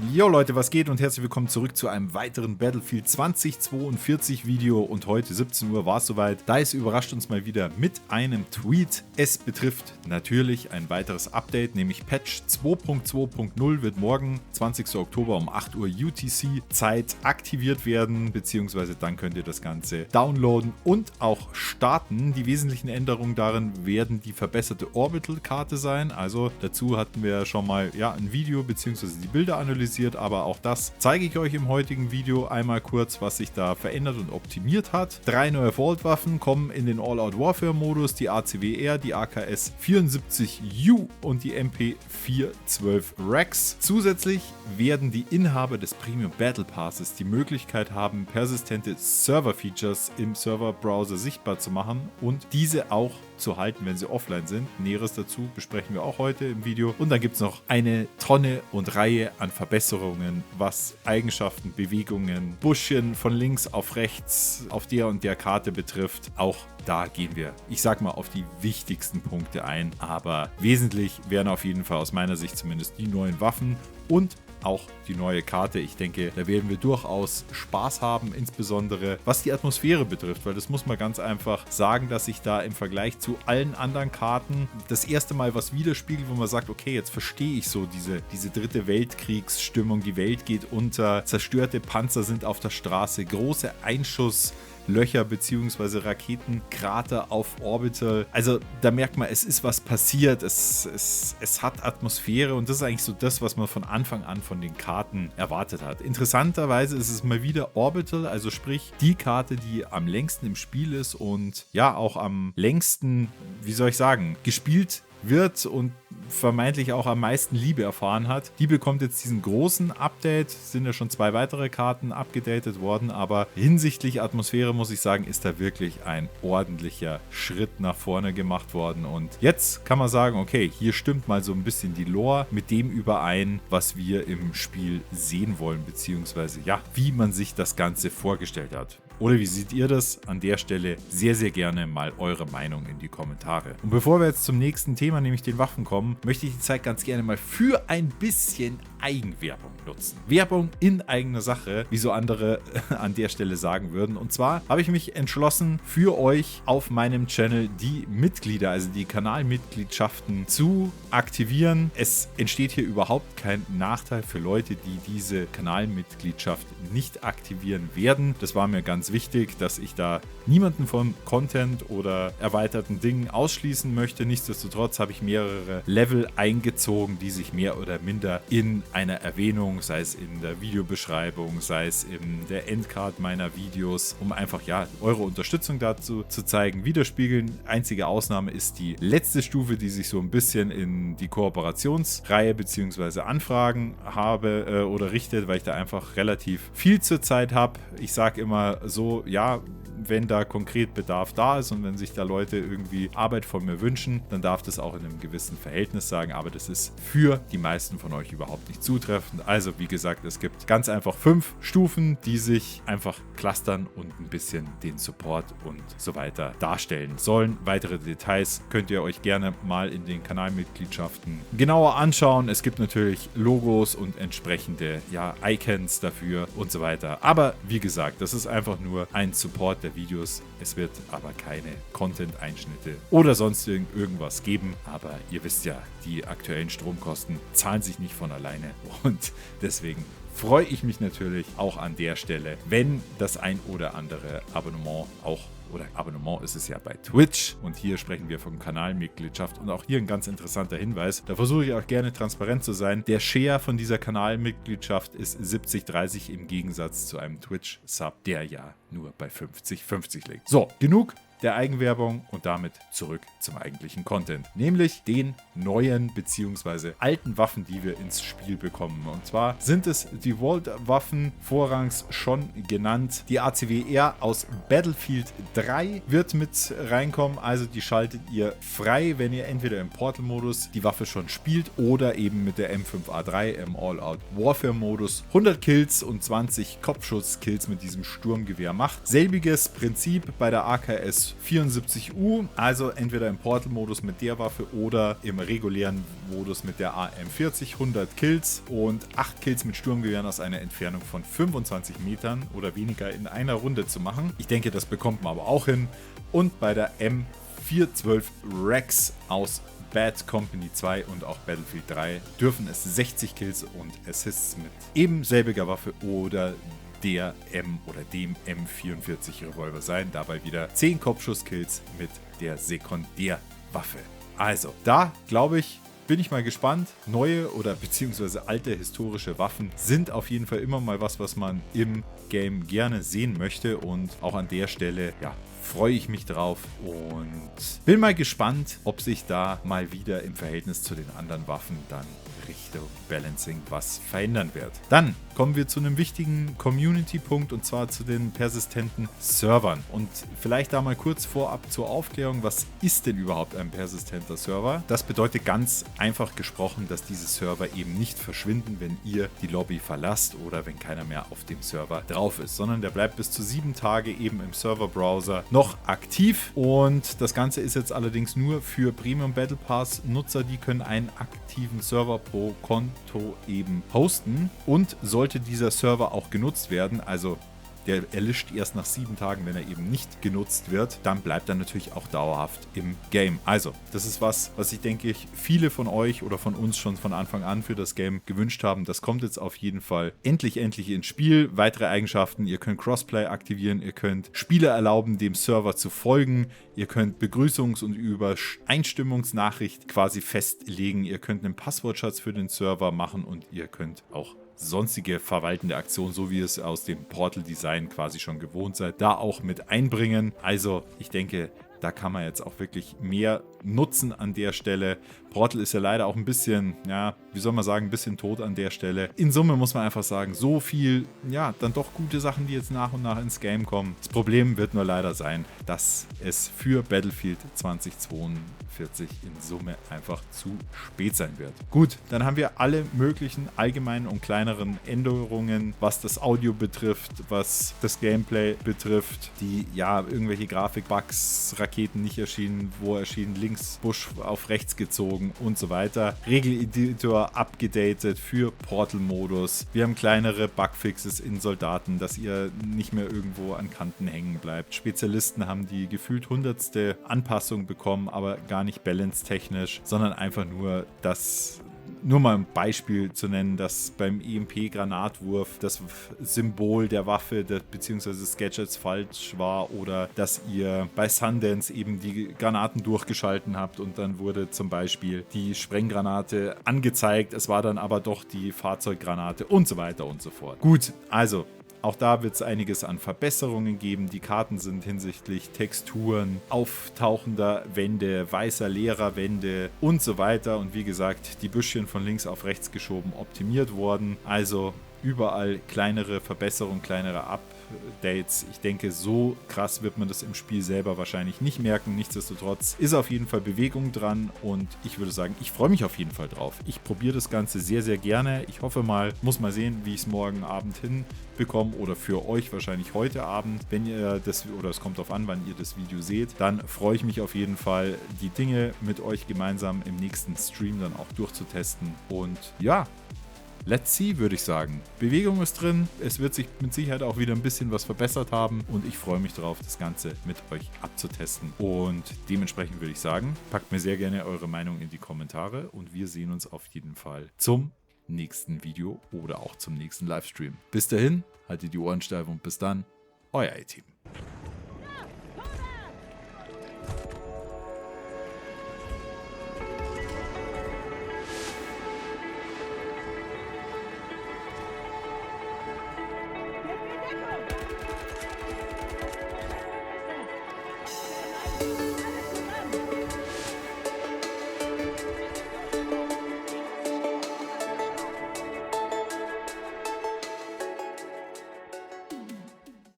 Jo Leute, was geht und herzlich willkommen zurück zu einem weiteren Battlefield 2042 Video und heute 17 Uhr war es soweit. DICE überrascht uns mal wieder mit einem Tweet. Es betrifft natürlich ein weiteres Update, nämlich Patch 2.2.0 wird morgen, 20. Oktober um 8 Uhr UTC Zeit aktiviert werden, beziehungsweise dann könnt ihr das Ganze downloaden und auch starten. Die wesentlichen Änderungen darin werden die verbesserte Orbital-Karte sein, also dazu hatten wir schon mal ein Video beziehungsweise die Bilder analysiert, aber auch das zeige ich euch im heutigen Video einmal kurz, was sich da verändert und optimiert hat. 3 neue Vault-Waffen kommen in den All-Out-Warfare-Modus, die ACWR, die AKS-74U und die MP412 Rex. Zusätzlich werden die Inhaber des Premium Battle Passes die Möglichkeit haben, persistente Server-Features im Server-Browser sichtbar zu machen und diese auch zu halten, wenn sie offline sind. Näheres dazu besprechen wir auch heute im Video. Und dann gibt es noch eine Tonne und Reihe an Verbesserungen, was Eigenschaften, Bewegungen, Buschen von links auf rechts auf der und der Karte betrifft. Auch da gehen wir, ich sag mal, auf die wichtigsten Punkte ein. Aber wesentlich wären auf jeden Fall aus meiner Sicht zumindest die neuen Waffen und auch die neue Karte. Ich denke, da werden wir durchaus Spaß haben, insbesondere was die Atmosphäre betrifft, weil das muss man ganz einfach sagen, dass sich da im Vergleich zu allen anderen Karten das erste Mal was widerspiegelt, wo man sagt, okay, jetzt verstehe ich so diese dritte Weltkriegsstimmung, die Welt geht unter, zerstörte Panzer sind auf der Straße, große Einschusslöcher bzw. Raketenkrater auf Orbital. Also da merkt man, es ist was passiert, es hat Atmosphäre und das ist eigentlich so das, was man von Anfang an von den Karten erwartet hat. Interessanterweise ist es mal wieder Orbital, also sprich die Karte, die am längsten im Spiel ist und ja auch am längsten, wie soll ich sagen, gespielt wird und vermeintlich auch am meisten Liebe erfahren hat. Die bekommt jetzt diesen großen Update, sind ja schon 2 weitere Karten abgedatet worden, aber hinsichtlich Atmosphäre muss ich sagen, ist da wirklich ein ordentlicher Schritt nach vorne gemacht worden und jetzt kann man sagen, okay, hier stimmt mal so ein bisschen die Lore mit dem überein, was wir im Spiel sehen wollen, beziehungsweise ja, wie man sich das Ganze vorgestellt hat. Oder wie seht ihr das? An der Stelle sehr, sehr gerne mal eure Meinung in die Kommentare. Und bevor wir jetzt zum nächsten Thema, nämlich den Waffen kommen, möchte ich die Zeit ganz gerne mal für ein bisschen Eigenwerbung nutzen. Werbung in eigener Sache, wie so andere an der Stelle sagen würden. Und zwar habe ich mich entschlossen, für euch auf meinem Channel die Mitglieder, also die Kanalmitgliedschaften zu aktivieren. Es entsteht hier überhaupt kein Nachteil für Leute, die diese Kanalmitgliedschaft nicht aktivieren werden. Das war mir ganz wichtig, dass ich da niemanden von Content oder erweiterten Dingen ausschließen möchte. Nichtsdestotrotz habe ich mehrere Level eingezogen, die sich mehr oder minder in einer Erwähnung, sei es in der Videobeschreibung, sei es in der Endcard meiner Videos, um einfach eure Unterstützung dazu zu zeigen, widerspiegeln. Einzige Ausnahme ist die letzte Stufe, die sich so ein bisschen in die Kooperationsreihe bzw. Anfragen habe oder richtet, weil ich da einfach relativ viel zur Zeit habe. Ich sage immer so, ja, wenn da konkret Bedarf da ist und wenn sich da Leute irgendwie Arbeit von mir wünschen, dann darf das auch in einem gewissen Verhältnis sagen, aber das ist für die meisten von euch überhaupt nicht zutreffend. Also wie gesagt, es gibt ganz einfach 5 Stufen, die sich einfach clustern und ein bisschen den Support und so weiter darstellen sollen. Weitere Details könnt ihr euch gerne mal in den Kanalmitgliedschaften genauer anschauen. Es gibt natürlich Logos und entsprechende Icons dafür und so weiter. Aber wie gesagt, das ist einfach nur ein Support der Videos. Es wird aber keine Content-Einschnitte oder sonst irgendwas geben. Aber ihr wisst ja, die aktuellen Stromkosten zahlen sich nicht von alleine. Und deswegen freue ich mich natürlich auch an der Stelle, wenn das ein oder andere Abonnement Abonnement ist es ja bei Twitch und hier sprechen wir von Kanalmitgliedschaft und auch hier ein ganz interessanter Hinweis, da versuche ich auch gerne transparent zu sein. Der Share von dieser Kanalmitgliedschaft ist 70-30 im Gegensatz zu einem Twitch-Sub, der ja nur bei 50-50 liegt. So, genug der Eigenwerbung und damit zurück zum eigentlichen Content, nämlich den neuen bzw. alten Waffen, die wir ins Spiel bekommen. Und zwar sind es die Vault-Waffen, vorrangs schon genannt. Die ACWR aus Battlefield 3 wird mit reinkommen, also die schaltet ihr frei, wenn ihr entweder im Portal-Modus die Waffe schon spielt oder eben mit der M5A3 im All-Out-Warfare-Modus 100 Kills und 20 Kopfschuss-Kills mit diesem Sturmgewehr macht. Selbiges Prinzip bei der AKS Modus 74U, also entweder im Portal-Modus mit der Waffe oder im regulären Modus mit der AM40, 100 Kills und 8 Kills mit Sturmgewehren aus einer Entfernung von 25 Metern oder weniger in einer Runde zu machen. Ich denke, das bekommt man aber auch hin. Und bei der M412 Rex aus Bad Company 2 und auch Battlefield 3 dürfen es 60 Kills und Assists mit eben selbiger Waffe oder der dem M44 Revolver sein. Dabei wieder 10 Kopfschusskills mit der Sekundärwaffe. Also, da glaube ich, bin ich mal gespannt. Neue oder beziehungsweise alte historische Waffen sind auf jeden Fall immer mal was man im Game gerne sehen möchte. Und auch an der Stelle, ja, freue ich mich drauf und bin mal gespannt, ob sich da mal wieder im Verhältnis zu den anderen Waffen dann Richtung Balancing was verändern wird. Dann kommen wir zu einem wichtigen Community-Punkt und zwar zu den persistenten Servern. Und vielleicht da mal kurz vorab zur Aufklärung, was ist denn überhaupt ein persistenter Server? Das bedeutet ganz einfach gesprochen, dass diese Server eben nicht verschwinden, wenn ihr die Lobby verlasst oder wenn keiner mehr auf dem Server drauf ist, sondern der bleibt bis zu 7 Tage eben im Server-Browser noch aktiv. Und das Ganze ist jetzt allerdings nur für Premium Battle Pass Nutzer, die können einen aktiven Server pro Konto eben hosten. Und sollte dieser Server auch genutzt werden, also der erlischt erst nach 7 Tagen, wenn er eben nicht genutzt wird, dann bleibt er natürlich auch dauerhaft im Game. Also, das ist was ich denke, viele von euch oder von uns schon von Anfang an für das Game gewünscht haben. Das kommt jetzt auf jeden Fall endlich ins Spiel. Weitere Eigenschaften, ihr könnt Crossplay aktivieren, ihr könnt Spieler erlauben, dem Server zu folgen, ihr könnt Begrüßungs- und Übereinstimmungsnachricht quasi festlegen, ihr könnt einen Passwortschatz für den Server machen und ihr könnt auch sonstige verwaltende Aktionen, so wie es aus dem Portal-Design quasi schon gewohnt seid, da auch mit einbringen. Also ich denke, da kann man jetzt auch wirklich mehr nutzen an der Stelle. Portal ist ja leider auch ein bisschen, ja, wie soll man sagen, ein bisschen tot an der Stelle. In Summe muss man einfach sagen, so viel, ja, dann doch gute Sachen, die jetzt nach und nach ins Game kommen. Das Problem wird nur leider sein, dass es für Battlefield 2042 in Summe einfach zu spät sein wird. Gut, dann haben wir alle möglichen allgemeinen und kleineren Änderungen, was das Audio betrifft, was das Gameplay betrifft, die, ja, irgendwelche Grafikbugs, Raketen nicht erschienen, wo erschienen, links Busch auf rechts gezogen und so weiter. Regeleditor abgedatet für Portal-Modus. Wir haben kleinere Bugfixes in Soldaten, dass ihr nicht mehr irgendwo an Kanten hängen bleibt. Spezialisten haben die gefühlt 100. Anpassung bekommen, aber gar nicht balance-technisch, sondern einfach nur, dass nur mal ein Beispiel zu nennen, dass beim EMP-Granatwurf das Symbol der Waffe bzw. des Gadgets falsch war oder dass ihr bei Sundance eben die Granaten durchgeschalten habt und dann wurde zum Beispiel die Sprenggranate angezeigt, es war dann aber doch die Fahrzeuggranate und so weiter und so fort. Gut, also auch da wird es einiges an Verbesserungen geben. Die Karten sind hinsichtlich Texturen, auftauchender Wände, weißer leerer Wände und so weiter. Und wie gesagt, die Büschchen von links auf rechts geschoben, optimiert worden. Also überall kleinere Verbesserungen, kleinere Updates. Ich denke, so krass wird man das im Spiel selber wahrscheinlich nicht merken. Nichtsdestotrotz ist auf jeden Fall Bewegung dran und ich würde sagen, ich freue mich auf jeden Fall drauf. Ich probiere das Ganze sehr, sehr gerne. Ich hoffe mal, muss mal sehen, wie ich es morgen Abend hinbekomme oder für euch wahrscheinlich heute Abend. Wenn ihr das, oder es kommt darauf an, wann ihr das Video seht, dann freue ich mich auf jeden Fall, die Dinge mit euch gemeinsam im nächsten Stream dann auch durchzutesten. Und ja, let's see, würde ich sagen. Bewegung ist drin, es wird sich mit Sicherheit auch wieder ein bisschen was verbessert haben und ich freue mich darauf, das Ganze mit euch abzutesten. Und dementsprechend würde ich sagen, packt mir sehr gerne eure Meinung in die Kommentare und wir sehen uns auf jeden Fall zum nächsten Video oder auch zum nächsten Livestream. Bis dahin, haltet die Ohren steif und bis dann, euer A-Team.